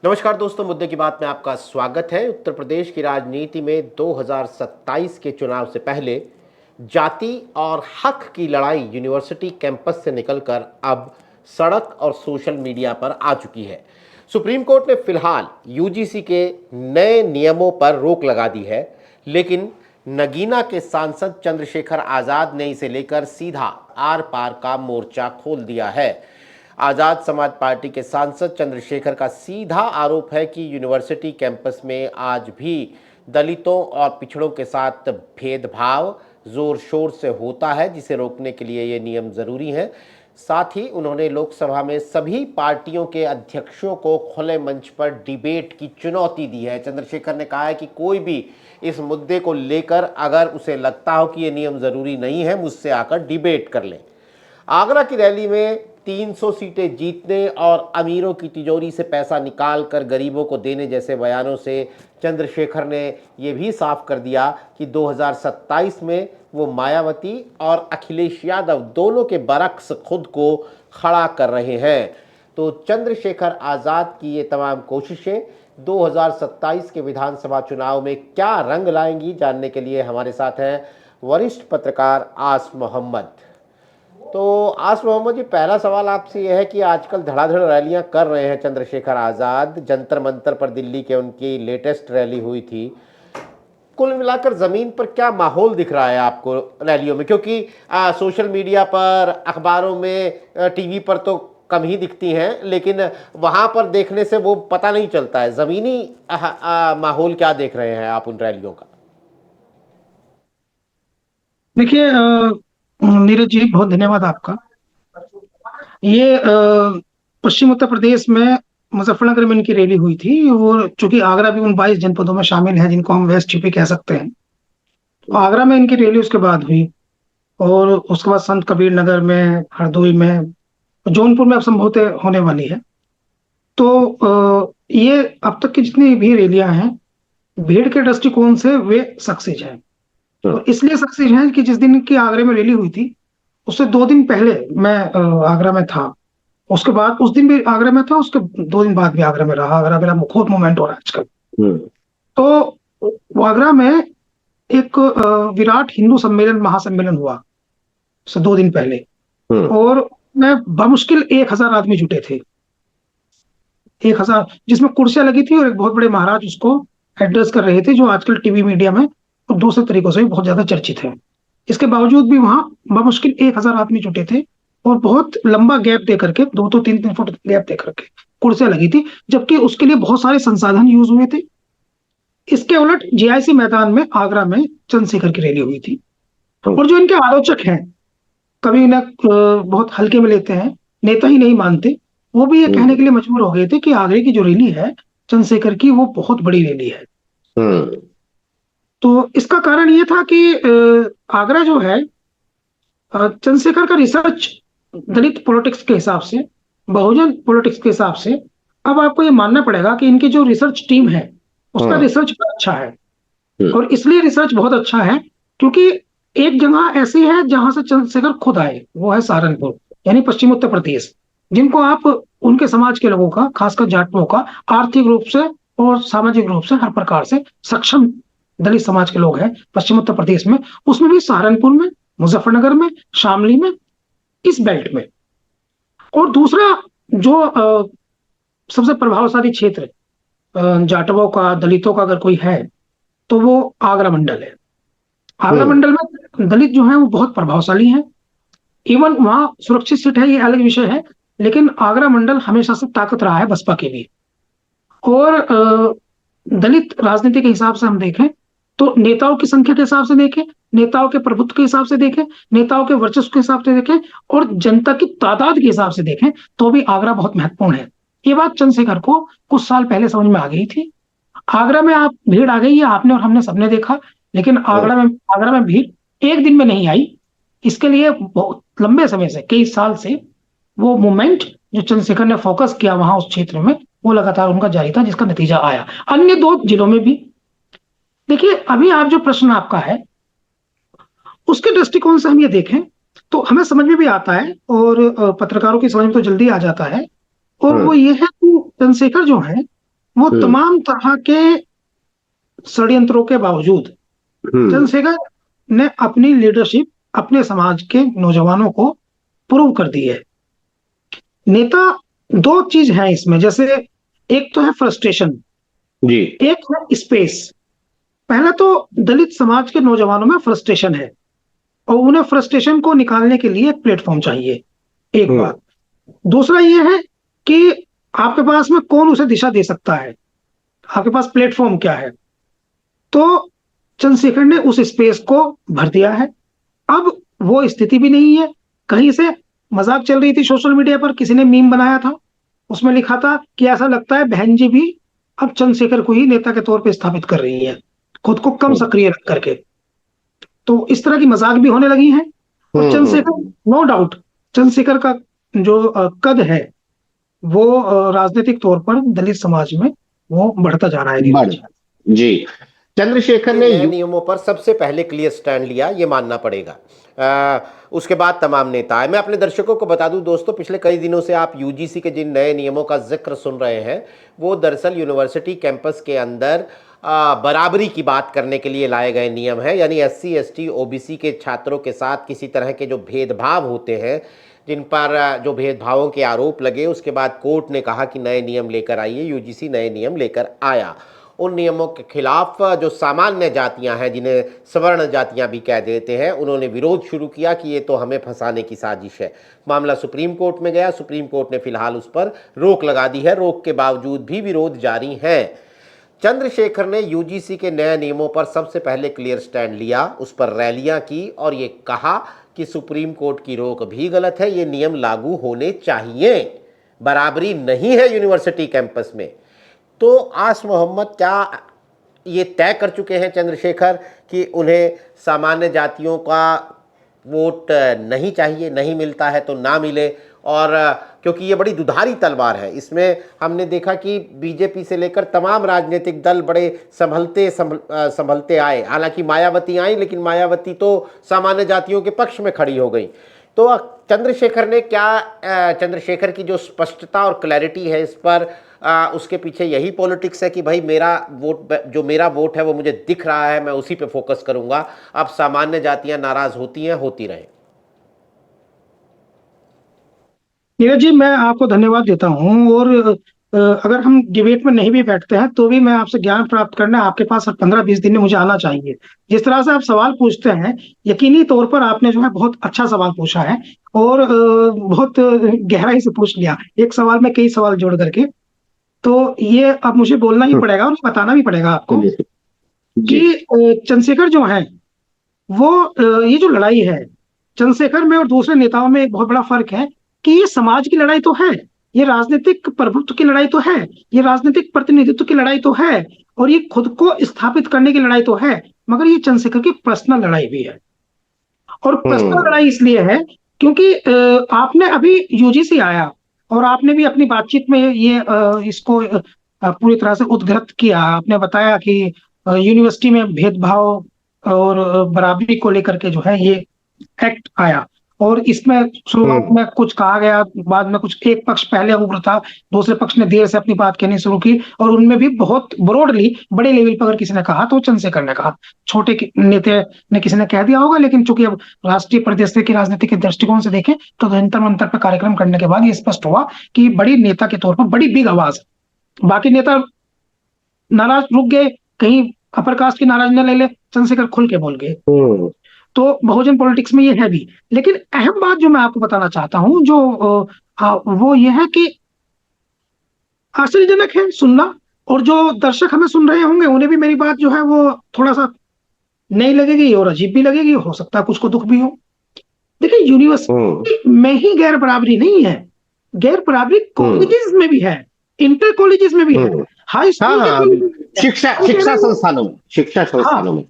नमस्कार दोस्तों, मुद्दे की बात में आपका स्वागत है। उत्तर प्रदेश की राजनीति में 2027 के चुनाव से पहले जाति और हक की लड़ाई यूनिवर्सिटी कैंपस से निकलकर अब सड़क और सोशल मीडिया पर आ चुकी है। सुप्रीम कोर्ट ने फिलहाल यूजीसी के नए नियमों पर रोक लगा दी है, लेकिन नगीना के सांसद चंद्रशेखर आजाद ने इसे लेकर सीधा आर पार का मोर्चा खोल दिया है। आजाद समाज पार्टी के सांसद चंद्रशेखर का सीधा आरोप है कि यूनिवर्सिटी कैंपस में आज भी दलितों और पिछड़ों के साथ भेदभाव जोर शोर से होता है, जिसे रोकने के लिए ये नियम जरूरी हैं। साथ ही उन्होंने लोकसभा में सभी पार्टियों के अध्यक्षों को खुले मंच पर डिबेट की चुनौती दी है। चंद्रशेखर ने कहा है कि कोई भी इस मुद्दे को लेकर अगर उसे लगता हो कि ये नियम जरूरी नहीं है, मुझसे आकर डिबेट कर लें। आगरा की रैली में 300 सीटें जीतने और अमीरों की तिजोरी से पैसा निकाल कर गरीबों को देने जैसे बयानों से चंद्रशेखर ने यह भी साफ कर दिया कि 2027 में वो मायावती और अखिलेश यादव दोनों के बरक्स खुद को खड़ा कर रहे हैं। तो चंद्रशेखर आजाद की ये तमाम कोशिशें 2027 के विधानसभा चुनाव में क्या रंग लाएंगी, जानने के लिए हमारे साथ हैं वरिष्ठ पत्रकार आस मोहम्मद। तो आस मोहम्मद जी, पहला सवाल आपसे यह है कि आजकल धड़ाधड़ रैलियां कर रहे हैं चंद्रशेखर आजाद। जंतर मंतर पर दिल्ली के उनकी लेटेस्ट रैली हुई थी। कुल मिलाकर जमीन पर क्या माहौल दिख रहा है आपको रैलियों में? क्योंकि सोशल मीडिया पर, अखबारों में, टीवी पर तो कम ही दिखती हैं, लेकिन वहां पर देखने से वो पता नहीं चलता है। जमीनी माहौल क्या देख रहे हैं आप उन रैलियों का? देखिए नीरज जी, बहुत धन्यवाद आपका। ये पश्चिम उत्तर प्रदेश में मुजफ्फरनगर में इनकी रैली हुई थी। और चूंकि आगरा भी उन 22 जनपदों में शामिल है जिनको हम वेस्ट यूपी कह सकते हैं, तो आगरा में इनकी रैली उसके बाद हुई। और उसके बाद संत कबीर नगर में, हरदोई में, जौनपुर में अब संभवतः होने वाली है। तो ये अब तक की जितनी भी रैलियां हैं, भीड़ के दृष्टिकोण से वे सक्सेस हैं। और इसलिए सक्सेस हैं कि जिस दिन की आगरा में रैली हुई थी, उससे 2 दिन पहले मैं आगरा में था। उसके बाद उस दिन भी आगरा में था, उसके 2 दिन बाद भी आगरा में रहा। आगरा मेरा खूब मूवमेंट हो रहा है आजकल। तो वो आगरा में एक विराट हिंदू सम्मेलन, महासम्मेलन हुआ उससे 2 दिन पहले। और मैं बमुश्किल 1,000 आदमी जुटे थे। 1,000, जिसमें कुर्सियां लगी थी और एक बहुत बड़े महाराज उसको एड्रेस कर रहे थे, जो आजकल टीवी मीडिया में और दूसरे तरीकों से भी बहुत ज्यादा चर्चित है। इसके बावजूद भी वहां बमुश्किल 1,000 आदमी जुटे थे। और बहुत लंबा गैप दे करके, 2-3 फुट गैप दे करके कुर्सियां लगी थी, जबकि उसके लिए बहुत सारे संसाधन यूज हुए थे। इसके उलट जीआईसी मैदान में आगरा में चंद्रशेखर की रैली हुई थी। और जो इनके आलोचक हैं, कभी इन्हें बहुत हल्के में लेते हैं, नेता ही नहीं मानते, वो भी ये कहने के लिए मजबूर हो गए थे कि आगरे की जो रैली है चंद्रशेखर की, वो बहुत बड़ी रैली है। तो इसका कारण ये था कि आगरा जो है, चंद्रशेखर का रिसर्च दलित पॉलिटिक्स के हिसाब से, बहुजन पॉलिटिक्स के हिसाब से, अब आपको ये मानना पड़ेगा कि इनकी जो रिसर्च टीम है उसका रिसर्च बहुत अच्छा है। और इसलिए रिसर्च बहुत अच्छा है क्योंकि एक जगह ऐसी है जहां से चंद्रशेखर खुद आए, वो है सहारनपुर, यानी पश्चिम उत्तर प्रदेश, जिनको आप उनके समाज के लोगों का, खासकर जाटों का, आर्थिक रूप से और सामाजिक रूप से हर प्रकार से सक्षम दलित समाज के लोग हैं पश्चिम उत्तर प्रदेश में, उसमें भी सहारनपुर में, मुजफ्फरनगर में, शामली में, इस बेल्ट में। और दूसरा जो सबसे प्रभावशाली क्षेत्र जाटवों का, दलितों का अगर कोई है, तो वो आगरा मंडल है। आगरा मंडल में दलित जो है वो बहुत प्रभावशाली हैं। इवन वहां सुरक्षित सीट है, ये अलग विषय है, लेकिन आगरा मंडल हमेशा से ताकत रहा है बसपा के भी। और दलित राजनीति के हिसाब से हम देखें तो नेताओं की संख्या के हिसाब से देखें, नेताओं के प्रभुत्व के हिसाब से देखें, नेताओं के वर्चस्व के हिसाब से देखें, और जनता की तादाद के हिसाब से देखें, तो भी आगरा बहुत महत्वपूर्ण है। ये बात चंद्रशेखर को कुछ साल पहले समझ में आ गई थी। आगरा में आप भीड़ आ गई है, आपने और हमने सबने देखा, लेकिन आगरा में भीड़ एक दिन में नहीं आई। इसके लिए बहुत लंबे समय से, कई साल से, वो मूवमेंट जो चंद्रशेखर ने फोकस किया वहां उस क्षेत्र में, वो लगातार उनका जारी था, जिसका नतीजा आया अन्य 2 जिलों में भी। देखिए, अभी आप जो प्रश्न आपका है, उसके दृष्टिकोण से हम ये देखें तो हमें समझ में भी आता है, और पत्रकारों की समझ में तो जल्दी आ जाता है। और वो ये है कि चंद्रशेखर जो है वो तमाम तरह के षड्यंत्रों के बावजूद चंद्रशेखर ने अपनी लीडरशिप अपने समाज के नौजवानों को प्रूव कर दी है। नेता दो चीज है इसमें, जैसे एक तो है फ्रस्ट्रेशन जी, एक है स्पेस। पहला तो दलित समाज के नौजवानों में फ्रस्ट्रेशन है और उन्हें फ्रस्ट्रेशन को निकालने के लिए एक प्लेटफॉर्म चाहिए, एक बात। दूसरा ये है कि आपके पास में कौन उसे दिशा दे सकता है, आपके पास प्लेटफॉर्म क्या है। तो चंद्रशेखर ने उस स्पेस को भर दिया है। अब वो स्थिति भी नहीं है। कहीं से मजाक चल रही थी सोशल मीडिया पर, किसी ने मीम बनाया था, उसमें लिखा था कि ऐसा लगता है बहन जी भी अब चंद्रशेखर को ही नेता के तौर पे स्थापित कर रही है, खुद को कम सक्रिय रख करके। तो इस तरह की मजाक भी होने लगी है। और चंद्रशेखर, नो डाउट, चंद्रशेखर का जो कद है वो राजनीतिक तौर पर दलित समाज में वो बढ़ता जा रहा है। जी, चंद्रशेखर ने नए नियमों पर सबसे पहले क्लियर स्टैंड लिया, ये मानना पड़ेगा। उसके बाद तमाम नेता आए। मैं अपने दर्शकों को बता दूं दोस्तों, पिछले कई दिनों से आप यूजीसी के जिन नए नियमों का जिक्र सुन रहे हैं वो दरअसल यूनिवर्सिटी कैंपस के अंदर बराबरी की बात करने के लिए लाए गए नियम है। यानी SC ST OBC के छात्रों के साथ किसी तरह के जो भेदभाव होते हैं, जिन पर जो भेदभावों के आरोप लगे, उसके बाद कोर्ट ने कहा कि नए नियम लेकर आइए। यूजीसी नए नियम लेकर आया। उन नियमों के खिलाफ जो सामान्य जातियां हैं, जिन्हें सवर्ण जातियां भी कह देते हैं, उन्होंने विरोध शुरू किया कि ये तो हमें फंसाने की साजिश है। मामला सुप्रीम कोर्ट में गया। सुप्रीम कोर्ट ने फिलहाल उस पर रोक लगा दी है। रोक के बावजूद भी विरोध जारी है। चंद्रशेखर ने यूजीसी के नए नियमों पर सबसे पहले क्लियर स्टैंड लिया, उस पर रैलियां की और ये कहा कि सुप्रीम कोर्ट की रोक भी गलत है, ये नियम लागू होने चाहिए। बराबरी नहीं है यूनिवर्सिटी कैंपस में। तो आस मोहम्मद, क्या ये तय कर चुके हैं चंद्रशेखर कि उन्हें सामान्य जातियों का वोट नहीं चाहिए, नहीं मिलता है तो ना मिले? और क्योंकि ये बड़ी दुधारी तलवार है, इसमें हमने देखा कि बीजेपी से लेकर तमाम राजनीतिक दल बड़े संभलते आए। हालांकि मायावती आई, लेकिन मायावती तो सामान्य जातियों के पक्ष में खड़ी हो गई। तो चंद्रशेखर की जो स्पष्टता और क्लैरिटी है इस पर, उसके पीछे यही पॉलिटिक्स है कि भाई मेरा वोट है वो मुझे दिख रहा है, मैं उसी पे फोकस करूंगा। अब सामान्य जातियां नाराज होती हैं, होती रहे। नीरज जी, मैं आपको धन्यवाद देता हूं। और अगर हम डिबेट में नहीं भी बैठते हैं तो भी मैं आपसे ज्ञान प्राप्त करना, आपके पास 15-20 दिन में मुझे आना चाहिए। जिस तरह से आप सवाल पूछते हैं, यकीनी तौर पर आपने जो है बहुत अच्छा सवाल पूछा है और बहुत गहराई से पूछ लिया, एक सवाल में कई सवाल जोड़ करके। तो ये अब मुझे बोलना ही पड़ेगा और बताना भी पड़ेगा आपको कि चंद्रशेखर जो है वो ये जो लड़ाई है चंद्रशेखर में और दूसरे नेताओं में एक बहुत बड़ा फर्क है कि ये समाज की लड़ाई तो है, ये राजनीतिक प्रभुत्व की लड़ाई तो है, ये राजनीतिक प्रतिनिधित्व की लड़ाई तो है, और ये खुद को स्थापित करने की लड़ाई तो है, मगर ये चंद्रशेखर की पर्सनल लड़ाई भी है। और पर्सनल लड़ाई इसलिए है क्योंकि आपने अभी यूजीसी आया और आपने भी अपनी बातचीत में ये इसको पूरी तरह से उद्घृत किया। आपने बताया कि यूनिवर्सिटी में भेदभाव और बराबरी को लेकर के जो है ये एक्ट आया, और इसमें शुरुआत में कुछ कहा गया, बाद में कुछ, एक पक्ष पहले उग्र था, दूसरे पक्ष ने देर से अपनी बात कहनी शुरू की, और उनमें भी बहुत ब्रॉडली, बड़े लेवल पर अगर किसी ने कहा तो चंद्रशेखर ने कहा, छोटे नेता ने किसी ने कह दिया होगा। लेकिन चूंकि अब राष्ट्रीय परिदृश्य की राजनीति के दृष्टिकोण से देखें तो जंतर मंतर पर कार्यक्रम करने के बाद ये स्पष्ट हुआ कि बड़ी नेता के तौर पर बड़ी बिग आवाज, बाकी नेता नाराज रुक गए, कहीं अपर कास्ट की नाराज न ले ले, चंद्रशेखर खुल के बोल गए। तो बहुजन पॉलिटिक्स में ये है भी। लेकिन अहम बात जो मैं आपको बताना चाहता हूं, जो वो ये है कि आश्चर्यजनक है सुनना, और जो दर्शक हमें सुन रहे होंगे उन्हें भी मेरी बात जो है वो थोड़ा सा नई लगेगी और अजीब भी लगेगी, हो सकता है कुछ को दुख भी हो। देखिए, यूनिवर्सिटी में ही गैर बराबरी नहीं है, गैर बराबरी कॉलेजेस में भी है, इंटर कॉलेजेस में भी है, हाई स्कूल, शिक्षा संस्थानों में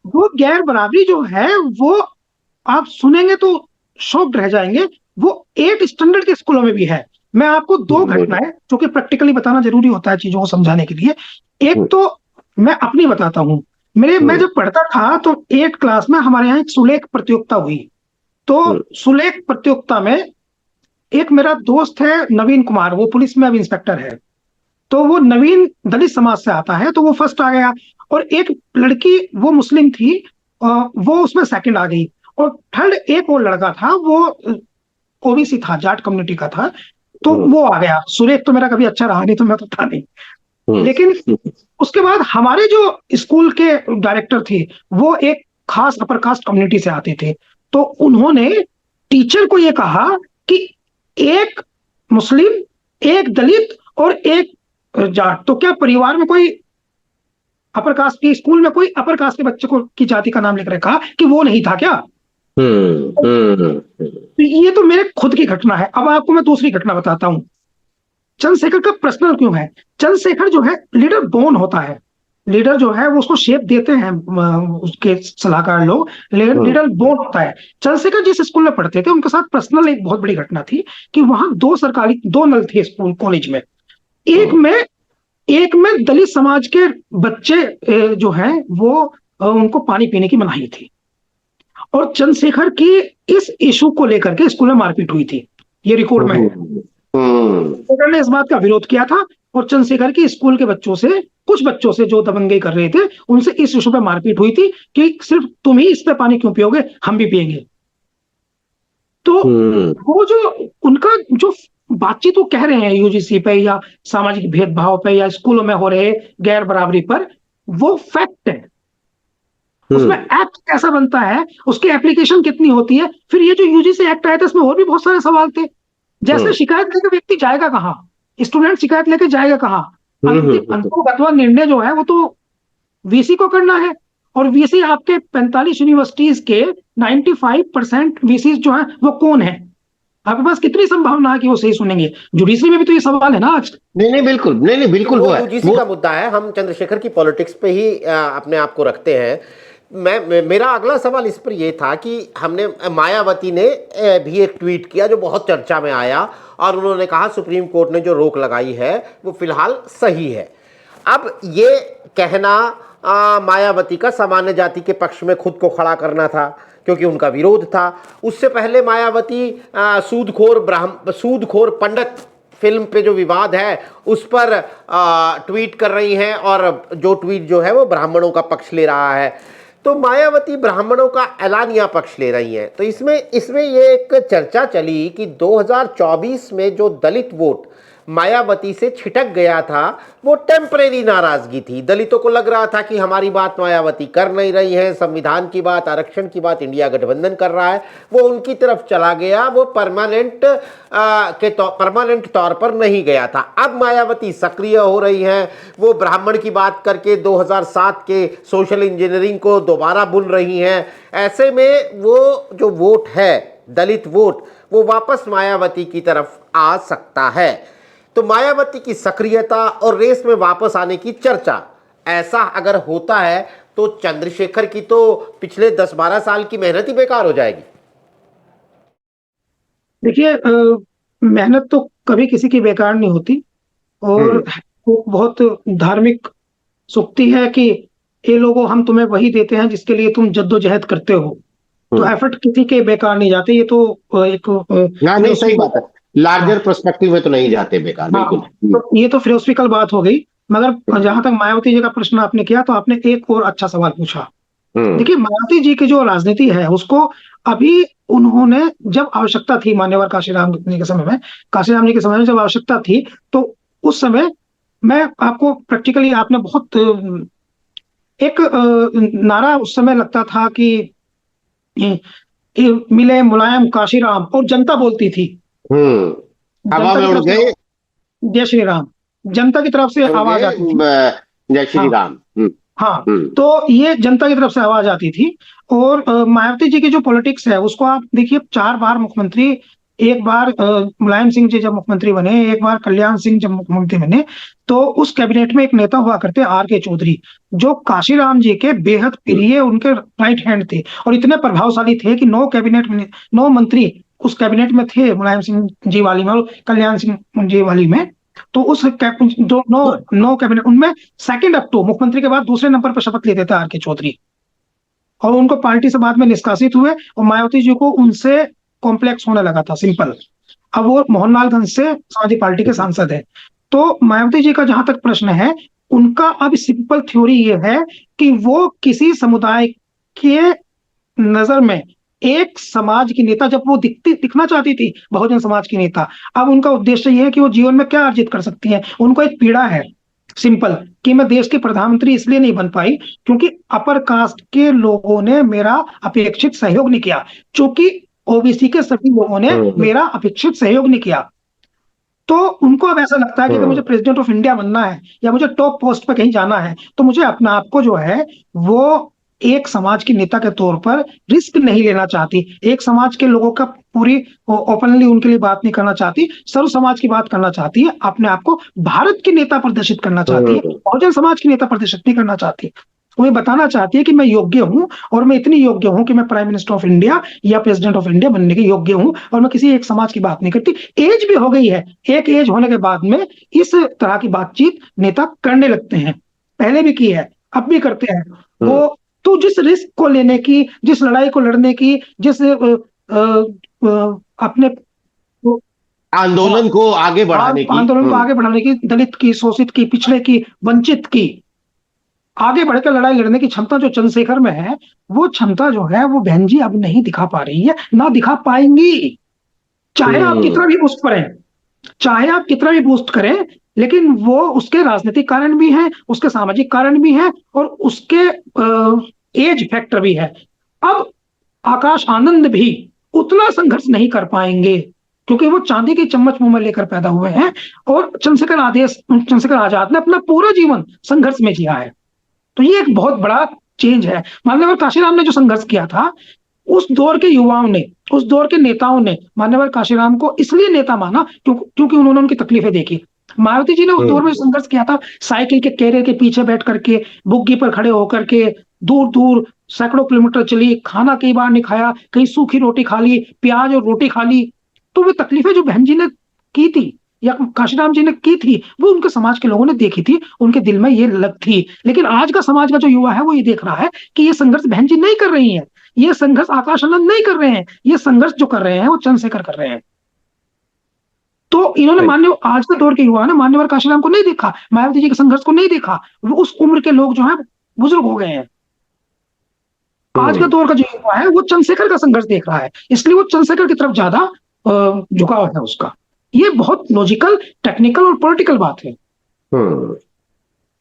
वो गैर बराबरी जो है वो आप सुनेंगे तो शॉक्ड रह जाएंगे। वो 8 स्टैंडर्ड के स्कूलों में भी है। मैं आपको 2 घटनाएं, जो कि प्रैक्टिकली बताना जरूरी होता है चीजों को समझाने के लिए, एक तो मैं अपनी बताता हूं। मैं जब पढ़ता था तो 8 क्लास में हमारे यहाँ एक सुलेख प्रतियोगिता हुई। तो सुलेख प्रतियोगिता में एक मेरा दोस्त है नवीन कुमार, वो पुलिस में अब इंस्पेक्टर है। तो वो नवीन दलित समाज से आता है, तो वो फर्स्ट आ गया। और एक लड़की वो मुस्लिम थी, वो उसमें सेकंड आ गई। और थर्ड एक और लड़का था, वो ओबीसी था, जाट कम्युनिटी का था, तो वो आ गया। सुरेख तो मेरा कभी अच्छा रहा नहीं, तो मैं तो था नहीं। लेकिन उसके बाद हमारे जो स्कूल के डायरेक्टर थे, वो एक खास अपर कास्ट कम्युनिटी से आते थे। तो उन्होंने टीचर को ये कहा कि एक मुस्लिम, एक दलित और एक जाट, तो क्या परिवार में कोई अपर कास्ट की, स्कूल में कोई अपर कास्ट के बच्चे को की जाति का नाम लिख रखा कि वो नहीं था क्या? तो ये तो मेरे खुद की घटना है। अब आपको मैं दूसरी घटना बताता हूं। चंद्रशेखर का पर्सनल क्यों है? चंद्रशेखर जो है लीडर बोर्न होता है। लीडर जो है वो उसको शेप देते हैं उसके सलाहकार लोग, लीडर बोर्न होता है। चंद्रशेखर जिस स्कूल में पढ़ते थे, उनके साथ पर्सनल एक बहुत बड़ी घटना थी कि वहां दो नल थे स्कूल कॉलेज में। एक में एक में दलित समाज के बच्चे जो हैं वो उनको पानी पीने की मनाही थी। और चंद्रशेखर की इस इशू को लेकर के स्कूल में मारपीट हुई थी, ये रिकॉर्ड में है। चंद्रशेखर ने इस बात का विरोध किया था और चंद्रशेखर की स्कूल के बच्चों से, कुछ बच्चों से जो दबंगई कर रहे थे, उनसे इस इशू पे मारपीट हुई थी कि सिर्फ तुम ही इस पे पानी क्यों पियोगे, हम भी पिएंगे। तो वो जो उनका जो बातचीत वो कह रहे हैं यूजीसी पे या सामाजिक भेदभाव पे या स्कूलों में हो रहे गैर बराबरी पर, वो फैक्ट है। उसमें एक्ट कैसा बनता है, उसकी एप्लीकेशन कितनी होती है। फिर ये जो यूजीसी एक्ट आया था, इसमें और भी बहुत सारे सवाल थे। जैसे शिकायत लेके व्यक्ति जाएगा कहाँ, स्टूडेंट शिकायत लेके जाएगा कहाँ? अंतिम निर्णय जो है वो तो वीसी को करना है। और वीसी आपके 45 यूनिवर्सिटीज के 95% वीसी जो है वो कौन है? आपके पास कितनी संभावना है कि वो सही सुनेंगे? जुडिशरी में भी तो ये सवाल है ना आज। नहीं, बिल्कुल वो यूजीसी का मुद्दा है। हम चंद्रशेखर की पॉलिटिक्स पे ही अपने आप को रखते हैं। मेरा अगला सवाल इस पर यह था कि हमने मायावती ने भी एक ट्वीट किया जो बहुत चर्चा में आया, और उन्होंने कहा सुप्रीम कोर्ट ने जो रोक लगाई है वो फिलहाल सही है। अब ये कहना मायावती का सामान्य जाति के पक्ष में खुद को खड़ा करना था, क्योंकि उनका विरोध था। उससे पहले मायावती सूदखोर पंडित फिल्म पे जो विवाद है उस पर ट्वीट कर रही हैं, और जो ट्वीट जो है वो ब्राह्मणों का पक्ष ले रहा है। तो मायावती ब्राह्मणों का ऐलानिया पक्ष ले रही हैं। तो इसमें ये एक चर्चा चली कि 2024 में जो दलित वोट मायावती से छिटक गया था वो टेम्परेरी नाराजगी थी। दलितों को लग रहा था कि हमारी बात मायावती कर नहीं रही है, संविधान की बात, आरक्षण की बात इंडिया गठबंधन कर रहा है, वो उनकी तरफ चला गया, वो परमानेंट तौर पर नहीं गया था। अब मायावती सक्रिय हो रही हैं, वो ब्राह्मण की बात करके 2007 के सोशल इंजीनियरिंग को दोबारा बुन रही हैं। ऐसे में वो जो वोट है, दलित वोट, वो वापस मायावती की तरफ आ सकता है। तो मायावती की सक्रियता और रेस में वापस आने की चर्चा, ऐसा अगर होता है तो चंद्रशेखर की तो पिछले 10-12 साल की मेहनत ही बेकार हो जाएगी। देखिए, मेहनत तो कभी किसी की बेकार नहीं होती। और वो बहुत धार्मिक सूक्ति है कि ये लोगों, हम तुम्हें वही देते हैं जिसके लिए तुम जद्दोजहद करते हो। तो एफर्ट किसी के बेकार नहीं जाते। ये तो एक नहीं, सही बात है। लार्जर पर्सपेक्टिव में तो नहीं जाते बेकार, बिल्कुल। तो ये तो फिलोसफिकल बात हो गई। मगर जहां तक मायावती जी का प्रश्न आपने किया, तो आपने एक और अच्छा सवाल पूछा। देखिए, मायावती जी की जो राजनीति है उसको अभी उन्होंने, जब आवश्यकता थी, मान्यवर काशीराम जी के समय में, काशीराम जी के समय में जब आवश्यकता थी, तो उस समय मैं आपको प्रैक्टिकली, आपने बहुत एक नारा उस समय लगता था कि मिले मुलायम काशीराम, और जनता बोलती थी हवा में उड़ गए जय श्री राम, जनता की तरफ से आवाज आती थी, जय श्री राम। हाँ, तो ये जनता की तरफ से आवाज आती थी। और मायावती जी की जो पॉलिटिक्स है उसको आप देखिए, 4 बार मुख्यमंत्री, एक बार मुलायम सिंह जी जब मुख्यमंत्री बने, एक बार कल्याण सिंह जब मुख्यमंत्री बने, तो उस कैबिनेट में एक नेता हुआ करते आर.के. चौधरी, जो काशीराम जी के बेहद प्रिय, उनके राइट हैंड थे, और इतने प्रभावशाली थे कि 9 मंत्री उस कैबिनेट में थे, मुलायम सिंह जी वाली में और कल्याण सिंह जी वाली में। तो उस नौ कैबिनेट, उनमें सेकंड अप टू मुख्यमंत्री के बाद दूसरे नंबर पर शपथ लेते थे आर.के. चौधरी, और उनको पार्टी से बाद में निष्कासित हुए। और मायावती जी को उनसे कॉम्प्लेक्स होने लगा था, सिंपल। अब वो मोहनलालगंज से समाजवादी पार्टी के सांसद है। तो मायावती जी का जहां तक प्रश्न है, उनका अब सिंपल थ्योरी ये है कि वो किसी समुदाय के नजर में एक समाज की नेता, जब वो दिखना चाहती थी बहुजन समाज की नेता, अब उनका उद्देश्य ये है कि वो जीवन में क्या अर्जित कर सकती है। उनको एक पीड़ा है सिंपल, कि मैं देश की प्रधानमंत्री इसलिए नहीं बन पाई क्योंकि अपर कास्ट के लोगों ने मेरा अपेक्षित सहयोग नहीं किया, क्योंकि ओबीसी के सभी लोगों ने मेरा अपेक्षित सहयोग नहीं किया। तो उनको अब ऐसा लगता है कि अगर मुझे प्रेसिडेंट ऑफ इंडिया बनना है या मुझे टॉप पोस्ट पर कहीं जाना है, तो मुझे अपने आप को जो है वो एक समाज की नेता के तौर पर रिस्क नहीं लेना चाहती, एक समाज के लोगों का पूरी ओपनली उनके लिए बात नहीं करना चाहती, सर्व समाज की बात करना चाहती है, अपने आप को भारत की नेता प्रदर्शित करना चाहती है, बहुजन समाज की नेता प्रदर्शित नहीं करना चाहती। वो ये बताना चाहती है कि मैं योग्य हूं, और मैं इतनी योग्य हूं कि मैं प्राइम मिनिस्टर ऑफ इंडिया या प्रेसिडेंट ऑफ इंडिया बनने के योग्य हूं, और मैं किसी एक समाज की बात नहीं करती। एज भी हो गई है, एक एज होने के बाद में इस तरह की बातचीत नेता करने लगते हैं, पहले भी की है, अब भी करते हैं वो। तो जिस रिस्क को लेने की, जिस लड़ाई को लड़ने की, जिस अपने आंदोलन को आगे बढ़ाने की, आंदोलन को आगे बढ़ाने की, दलित की, शोषित की, पिछड़े की, वंचित की आगे बढ़कर लड़ाई लड़ने की क्षमता जो चंद्रशेखर में है, वो क्षमता जो है वो बहन जी अब नहीं दिखा पा रही है, ना दिखा पाएंगी। चाहे आप कितना भी बूस्ट करें, चाहे आप कितना भी बूस्ट करें, लेकिन वो उसके राजनीतिक कारण भी हैं, उसके सामाजिक कारण भी हैं, और उसके एज फैक्टर भी है। अब आकाश आनंद भी उतना संघर्ष नहीं कर पाएंगे, क्योंकि वो चांदी की चम्मच मुंह में लेकर पैदा हुए हैं, और चंद्रशेखर आजाद ने अपना पूरा जीवन संघर्ष में जिया है। तो ये एक बहुत बड़ा चेंज है। मान्यवर काशीराम ने जो संघर्ष किया था, उस दौर के युवाओं ने, उस दौर के नेताओं ने मान्यवर काशीराम को इसलिए नेता माना क्योंकि उन्होंने उनकी तकलीफें देखी। मायावती जी ने उस दौर में संघर्ष किया था, साइकिल के कैरियर के पीछे बैठ करके, बुग्गी पर खड़े होकर के, दूर दूर सैकड़ों किलोमीटर चली, खाना कई बार नहीं खाया, कहीं सूखी रोटी खा ली, प्याज और रोटी खा ली। तो वे तकलीफें जो बहन जी ने की थी या काशीराम जी ने की थी, वो उनके समाज के लोगों ने देखी थी, उनके दिल में ये लग थी। लेकिन आज का समाज का जो युवा है वो ये देख रहा है कि ये संघर्ष बहन जी नहीं कर रही है, ये संघर्ष आकाश आनंद नहीं कर रहे हैं, ये संघर्ष जो कर रहे हैं वो चंद्रशेखर कर रहे हैं। तो इन्होंने मान्य आज के दौर के युवा ने मान्यवर काशीराम को नहीं देखा, मायावती जी के संघर्ष को नहीं देखा, वो उस उम्र के लोग जो है बुजुर्ग हो गए हैं। आज का दौर का जो युवा है वो चंद्रशेखर का संघर्ष देख रहा है, इसलिए वो चंद्रशेखर की तरफ ज्यादा झुकाव है उसका। ये बहुत लॉजिकल, टेक्निकल और पॉलिटिकल बात है।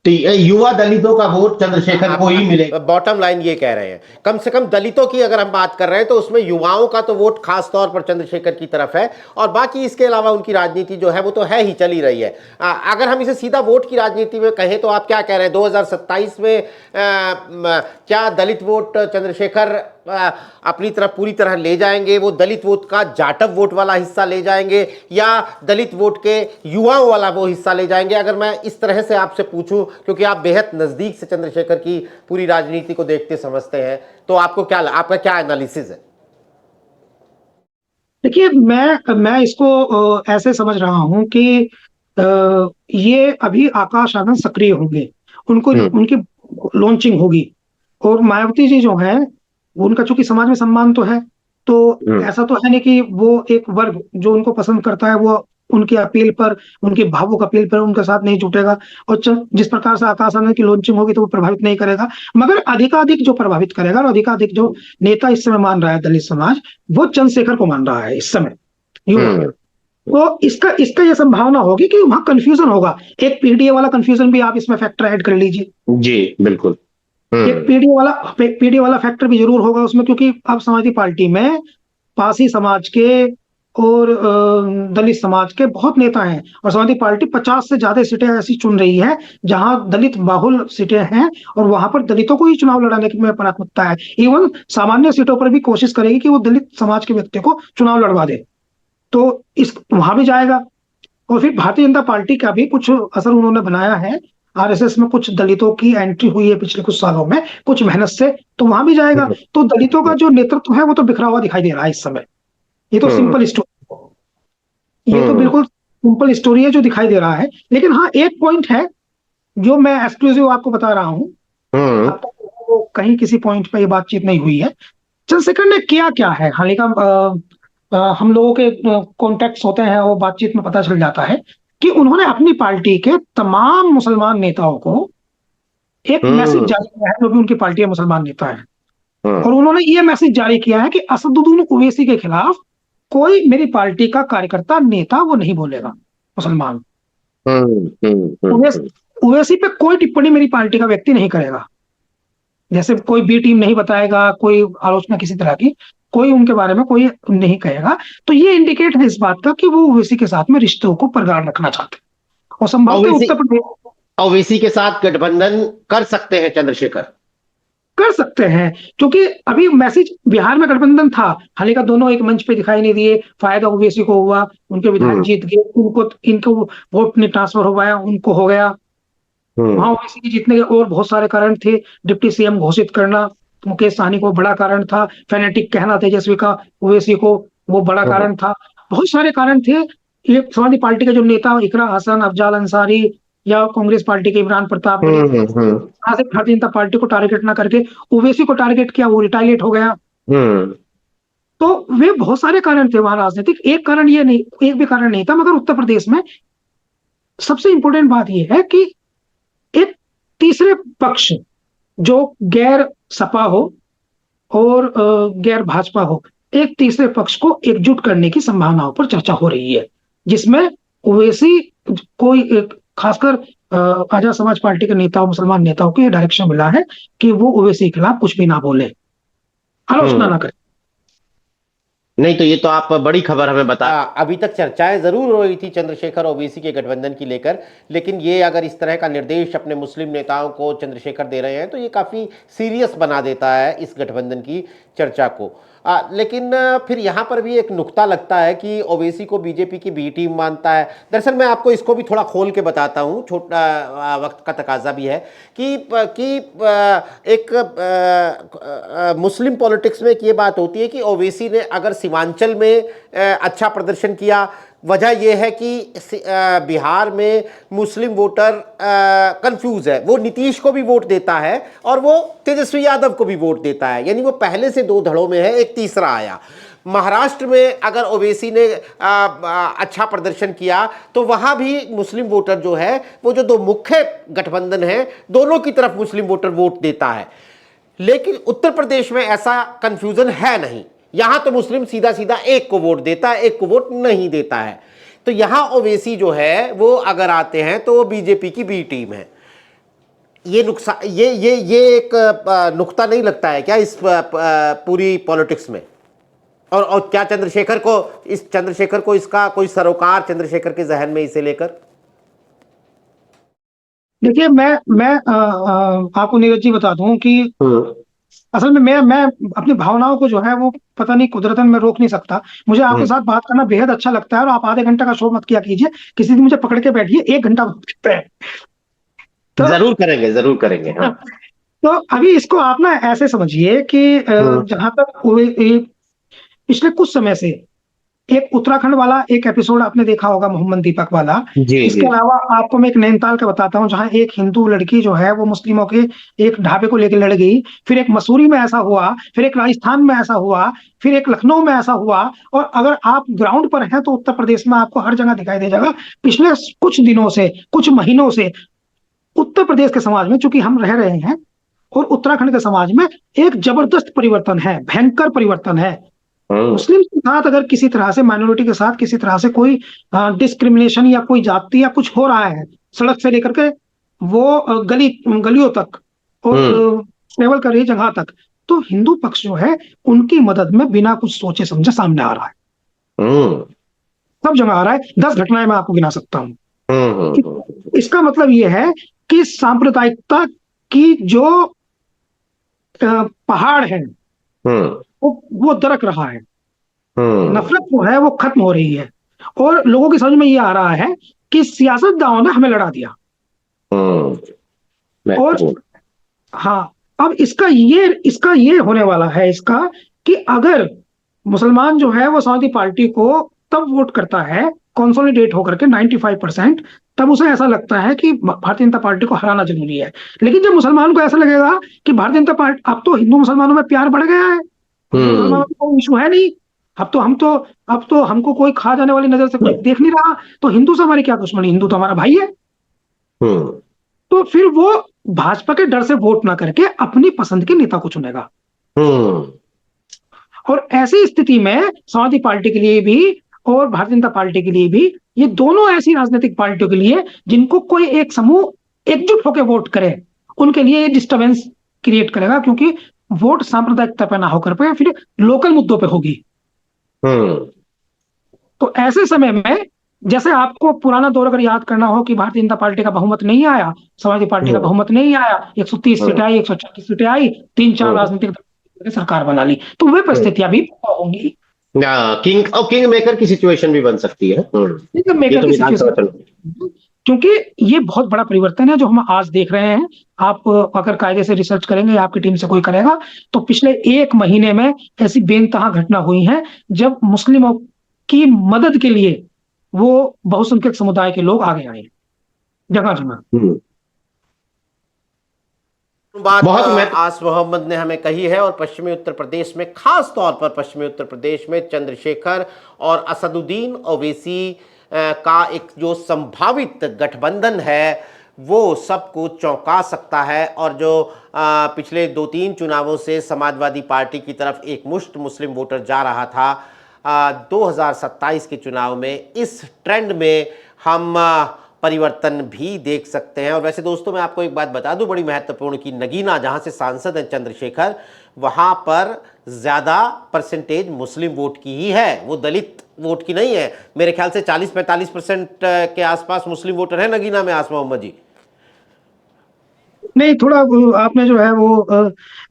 युवा दलितों का वोट चंद्रशेखर को ही मिलेगा, बॉटम लाइन ये कह रहे हैं। कम से कम दलितों की अगर हम बात कर रहे हैं तो उसमें युवाओं का तो वोट खास तौर पर चंद्रशेखर की तरफ है, और बाकी इसके अलावा उनकी राजनीति जो है वो तो है ही, चली रही है। अगर हम इसे सीधा वोट की राजनीति में कहें तो आप क्या कह रहे हैं, 2027 में क्या दलित वोट चंद्रशेखर अपनी तरफ पूरी तरह ले जाएंगे, वो दलित वोट का जाटव वोट वाला हिस्सा ले जाएंगे, या दलित वोट के युवाओं वाला वो हिस्सा ले जाएंगे? अगर मैं इस तरह से आपसे पूछूं, क्योंकि आप बेहद नजदीक से चंद्रशेखर की पूरी राजनीति को देखते समझते हैं, तो आपका क्या एनालिसिस है? देखिए, मैं इसको ऐसे समझ रहा हूं कि ये अभी आकाश आनंद सक्रिय होंगे, उनकी लॉन्चिंग होगी, और मायावती जी जो है उनका चूंकि समाज में सम्मान तो है, तो ऐसा तो है नहीं कि वो एक वर्ग जो उनको पसंद करता है वो उनकी अपील पर, उनकी भावुक अपील पर उनके साथ नहीं जुटेगा, और जिस प्रकार से आकाश आनंद की लॉन्चिंग होगी तो वो प्रभावित नहीं करेगा। मगर अधिकाधिक जो प्रभावित करेगा और अधिकाधिक जो नेता इस समय मान रहा है दलित समाज, वो चंद्रशेखर को मान रहा है इस समय युवा। तो इसका यह संभावना होगी कि वहां कंफ्यूजन होगा, एक पीडीए वाला कंफ्यूजन भी आप इसमें फैक्टर ऐड कर लीजिए। जी बिल्कुल, एक पीडीए वाला फैक्टर भी जरूर होगा उसमें, क्योंकि अब समाजवादी पार्टी में पासी समाज के और दलित समाज के बहुत नेता हैं, और समाजवादी पार्टी 50 से ज्यादा सीटें ऐसी चुन रही है जहां दलित बाहुल सीटें हैं, और वहां पर दलितों को ही चुनाव लड़ाने की में प्राथमिकता है। इवन सामान्य सीटों पर भी कोशिश करेगी कि वो दलित समाज के व्यक्ति को चुनाव लड़वा दे, तो इस वहां भी जाएगा। और फिर भारतीय जनता पार्टी का भी कुछ असर उन्होंने बनाया है, आरएसएस में कुछ दलितों की एंट्री हुई है पिछले कुछ सालों में, कुछ मेहनत से, तो वहां भी जाएगा। तो दलितों का जो नेतृत्व है वो तो बिखरा हुआ दिखाई दे रहा है इस समय। ये तो सिंपल स्टोरी, ये तो बिल्कुल सिंपल स्टोरी है जो दिखाई दे रहा है। लेकिन हाँ, एक पॉइंट है जो मैं एक्सक्लूसिव आपको बता रहा हूँ, अब तक वो कहीं किसी पॉइंट पे ये बातचीत नहीं हुई है। चंद्रशेखर ने किया क्या है, हालांकि हम लोगों के कॉन्टेक्ट होते हैं, वो बातचीत में पता चल जाता है। कि उन्होंने अपनी पार्टी के तमाम मुसलमान नेताओं को एक मैसेज जारी किया है, जो भी उनकी पार्टी के मुसलमान नेता है, और उन्होंने ये मैसेज जारी किया है कि असदुद्दीन ओवैसी के खिलाफ कोई मेरी पार्टी का कार्यकर्ता नेता वो नहीं बोलेगा मुसलमान। ओवैसी ओवैसी पे कोई टिप्पणी मेरी पार्टी का व्यक्ति नहीं करेगा, जैसे कोई बी टीम नहीं बताएगा, कोई आलोचना किसी तरह की कोई उनके बारे में कोई नहीं कहेगा। तो ये इंडिकेट है इस बात का कि वो ओवैसी के साथ में रिश्तों को बरकरार रखना चाहते हैं, और संभवतः उत्तर प्रदेश ओवैसी के साथ गठबंधन कर सकते हैं चंद्रशेखर, कर सकते हैं, क्योंकि अभी मैसेज बिहार में गठबंधन था, हालांकि दोनों एक मंच पे दिखाई नहीं दिए। फायदा ओवैसी को हुआ, उनके विधायक जीत गए, इनको वोट नहीं ट्रांसफर हो पाया, उनको हो गया। वहां ओवैसी के जीतने के और बहुत सारे कारण थे, डिप्टी सीएम घोषित करना मुकेश सहनी को बड़ा कारण था, फेनेटिक कहना तेजस्वी का ओवैसी को वो बड़ा कारण था, बहुत सारे कारण थे। ये समाजवादी पार्टी के जो नेता इकरा हसन, अफजाल अंसारी या कांग्रेस पार्टी के इमरान प्रताप, भारतीय जनता पार्टी को टारगेट ना करके ओवैसी को टारगेट किया, वो रिटालिएट हो गया। तो वे बहुत सारे कारण थे वहां राजनीतिक, एक कारण ये नहीं, एक भी कारण नहीं था। मगर उत्तर प्रदेश में सबसे इंपॉर्टेंट बात यह है कि एक तीसरे पक्ष जो गैर सपा हो और गैर भाजपा हो, एक तीसरे पक्ष को एकजुट करने की संभावनाओं पर चर्चा हो रही है, जिसमें ओवैसी कोई खासकर आजाद समाज पार्टी के नेताओं, मुसलमान नेताओं को यह डायरेक्शन मिला है कि वो ओवैसी के खिलाफ कुछ भी ना बोले, आलोचना ना करें। नहीं तो ये तो आप बड़ी खबर हमें बता। अभी तक चर्चाएं जरूर हो रही थी चंद्रशेखर ओवैसी के गठबंधन की लेकर, लेकिन ये अगर इस तरह का निर्देश अपने मुस्लिम नेताओं को चंद्रशेखर दे रहे हैं तो ये काफी सीरियस बना देता है इस गठबंधन की चर्चा को। लेकिन फिर यहाँ पर भी एक नुक्ता लगता है कि ओवैसी को बीजेपी की बी टीम मानता है। दरअसल मैं आपको इसको भी थोड़ा खोल के बताता हूँ, छोटा वक्त का तकाजा भी है कि एक मुस्लिम पॉलिटिक्स में एक ये बात होती है कि ओवैसी ने अगर सीमांचल में अच्छा प्रदर्शन किया, वजह यह है कि बिहार में मुस्लिम वोटर कंफ्यूज है, वो नीतीश को भी वोट देता है और वो तेजस्वी यादव को भी वोट देता है, यानी वो पहले से दो धड़ों में है, एक तीसरा आया। महाराष्ट्र में अगर ओवैसी ने अच्छा प्रदर्शन किया तो वहाँ भी मुस्लिम वोटर जो है, वो जो दो मुख्य गठबंधन है, दोनों की तरफ मुस्लिम वोटर वोट देता है। लेकिन उत्तर प्रदेश में ऐसा कंफ्यूजन है नहीं, यहां तो मुस्लिम सीधा सीधा एक को वोट देता है, एक को वोट नहीं देता है। तो यहां ओवैसी जो है वो अगर आते हैं तो वो बीजेपी की बी टीम है। ये नुकसान, ये एक नुक्ता नहीं लगता है क्या इस पूरी पॉलिटिक्स में? और क्या चंद्रशेखर को इसका कोई सरोकार चंद्रशेखर के जहन में इसे लेकर? देखिए, मैं आपको नीरज जी बता दूं कि असल में मैं अपनी भावनाओं को जो है वो पता नहीं कुदरतन मैं रोक नहीं सकता। मुझे आपके साथ बात करना बेहद अच्छा लगता है, और आप आधे घंटे का शो मत किया कीजिए, किसी दिन मुझे पकड़ के बैठिए, 1 घंटा बात करते हैं। तो जरूर करेंगे। हाँ। तो अभी इसको आप ना ऐसे समझिए कि जहां तक पिछले कुछ समय से एक उत्तराखंड वाला एक एपिसोड आपने देखा होगा, मोहम्मद दीपक वाला। इसके अलावा आपको मैं एक नैनीताल का बताता हूँ, जहां एक हिंदू लड़की जो है वो मुस्लिमों के एक ढाबे को लेकर लड़ गई। फिर एक मसूरी में ऐसा हुआ, फिर एक राजस्थान में ऐसा हुआ, फिर एक लखनऊ में ऐसा हुआ। और अगर आप ग्राउंड पर हैं तो उत्तर प्रदेश में आपको हर जगह दिखाई दे जाएगा। पिछले कुछ दिनों से, कुछ महीनों से उत्तर प्रदेश के समाज में, चूंकि हम रह रहे हैं, और उत्तराखंड के समाज में एक जबरदस्त परिवर्तन है, भयंकर परिवर्तन है। मुस्लिम के साथ अगर किसी तरह से, माइनॉरिटी के साथ किसी तरह से कोई डिस्क्रिमिनेशन या कोई जाति या कुछ हो रहा है, सड़क से लेकर के वो गलियों तक और ट्रेवल कर रही जगह तक, तो हिंदू पक्ष जो है उनकी मदद में बिना कुछ सोचे समझे सामने आ रहा है। सब जगह आ रहा है। 10 घटनाएं मैं आपको गिना सकता हूँ। इसका मतलब यह है कि सांप्रदायिकता की जो पहाड़ है वो दरक रहा है, नफरत जो है वो खत्म हो रही है, और लोगों की समझ में ये आ रहा है कि सियासतदानों ने हमें लड़ा दिया। और हाँ, अब इसका ये होने वाला है इसका कि अगर मुसलमान जो है वो समाजवादी पार्टी को तब वोट करता है कंसोलिडेट होकर के 95%, तब उसे ऐसा लगता है कि भारतीय जनता पार्टी को हराना जरूरी है। लेकिन जब मुसलमान को ऐसा लगेगा कि भारतीय जनता पार्टी, अब तो हिंदू मुसलमानों में प्यार बढ़ गया है, कोई इशू है नहीं, अब तो हमको कोई खा जाने वाली नजर से कोई देख नहीं रहा, तो हिंदू से हमारी क्या दुश्मनी, हिंदू तो हमारा भाई है। हम्म। तो फिर वो भाजपा के डर से वोट ना करके अपनी पसंद के नेता को चुनेगा। हम्म। और ऐसी स्थिति में समाजवादी पार्टी के लिए भी और भारतीय जनता पार्टी के लिए भी, ये दोनों ऐसी राजनीतिक पार्टियों के लिए जिनको कोई एक समूह एकजुट होकर वोट करे, उनके लिए ये डिस्टरबेंस क्रिएट करेगा, क्योंकि वोट सांप्रदायिकता पे ना होकर पे फिर लोकल मुद्दों पे होगी। हम्म। तो ऐसे समय में, जैसे आपको पुराना दौर अगर याद करना हो कि भारतीय जनता पार्टी का बहुमत नहीं आया, समाजवादी पार्टी का हम्म। बहुमत नहीं आया, 130 सीटें हम्म। आई, 140 सीटें आई, तीन चार हम्म। राजनीतिक दल ने सरकार बना ली, तो वे परिस्थितियां भी होंगी। किंग मेकर की सिचुएशन भी बन सकती है। लेकिन ये मेकर तो की विधानसभा चुनाव। सिचुएशन, क्योंकि ये बहुत बड़ा परिवर्तन है जो हम आज देख रहे हैं। आप अगर कायदे से रिसर्च करेंगे, आपकी टीम से कोई करेगा, तो पिछले एक महीने में ऐसी बेनतहा घटना हुई है जब मुस्लिमों की मदद के लिए वो बहुसंख्यक समुदाय के लोग आगे आए, जगह जगह। हम्म। बात बहुत आस मोहम्मद ने हमें कही है, और पश्चिमी उत्तर प्रदेश में, खास तौर पर पश्चिमी उत्तर प्रदेश में चंद्रशेखर और असदुद्दीन ओवैसी का एक जो संभावित गठबंधन है वो सबको चौंका सकता है। और जो पिछले 2-3 चुनावों से समाजवादी पार्टी की तरफ एक मुश्त मुस्लिम वोटर जा रहा था, 2027 के चुनाव में इस ट्रेंड में हम परिवर्तन भी देख सकते हैं। और वैसे दोस्तों, मैं आपको एक बात बता दूं बड़ी महत्वपूर्ण, की नगीना जहां से सांसद हैं चंद्रशेखर, वहां पर ज्यादा परसेंटेज मुस्लिम वोट की ही है, वो दलित वोट की नहीं है। मेरे ख्याल से 40-45% के आसपास मुस्लिम वोटर है नगीना में, आस मोहम्मद जी। नहीं, थोड़ा आपने जो है वो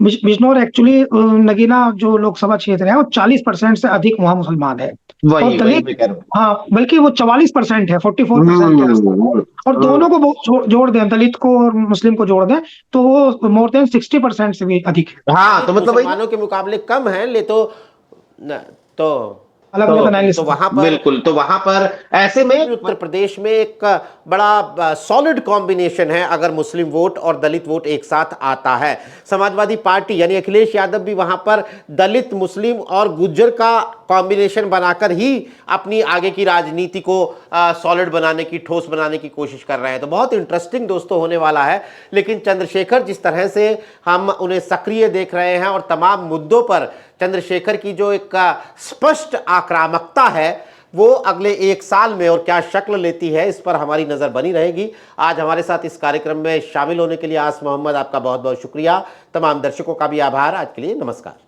बिजनौर एक्चुअली, नगीना जो लोकसभा क्षेत्र है वो 40% से अधिक वहां मुसलमान है। और वही दलित, मैं कह रहा हूँ। हाँ, बल्कि वो 44% है, 44% है। और दोनों को जोड़ दें, दलित को और मुस्लिम को जोड़ दें, तो वो मोर देन 60% से भी अधिक है। हाँ, तो मतलब मुसलमानों के मुकाबले कम है, ले तो अलग तो, अलग एनालिसिस, तो वहां पर बिल्कुल, तो वहां पर ऐसे में उत्तर प्रदेश में एक बड़ा सॉलिड कॉम्बिनेशन है अगर मुस्लिम वोट और दलित वोट एक साथ आता है। समाजवादी पार्टी यानी अखिलेश यादव भी वहां पर दलित, मुस्लिम और गुज्जर का कॉम्बिनेशन बनाकर ही अपनी आगे की राजनीति को सॉलिड बनाने की, ठोस बनाने की कोशिश कर रहे हैं। तो बहुत इंटरेस्टिंग दोस्तों होने वाला है। लेकिन चंद्रशेखर जिस तरह से हम उन्हें सक्रिय देख रहे हैं और तमाम मुद्दों पर चंद्रशेखर की जो एक स्पष्ट आक्रामकता है वो अगले 1 साल में और क्या शक्ल लेती है, इस पर हमारी नजर बनी रहेगी। आज हमारे साथ इस कार्यक्रम में शामिल होने के लिए आस मोहम्मद, आपका बहुत बहुत शुक्रिया। तमाम दर्शकों का भी आभार। आज के लिए नमस्कार।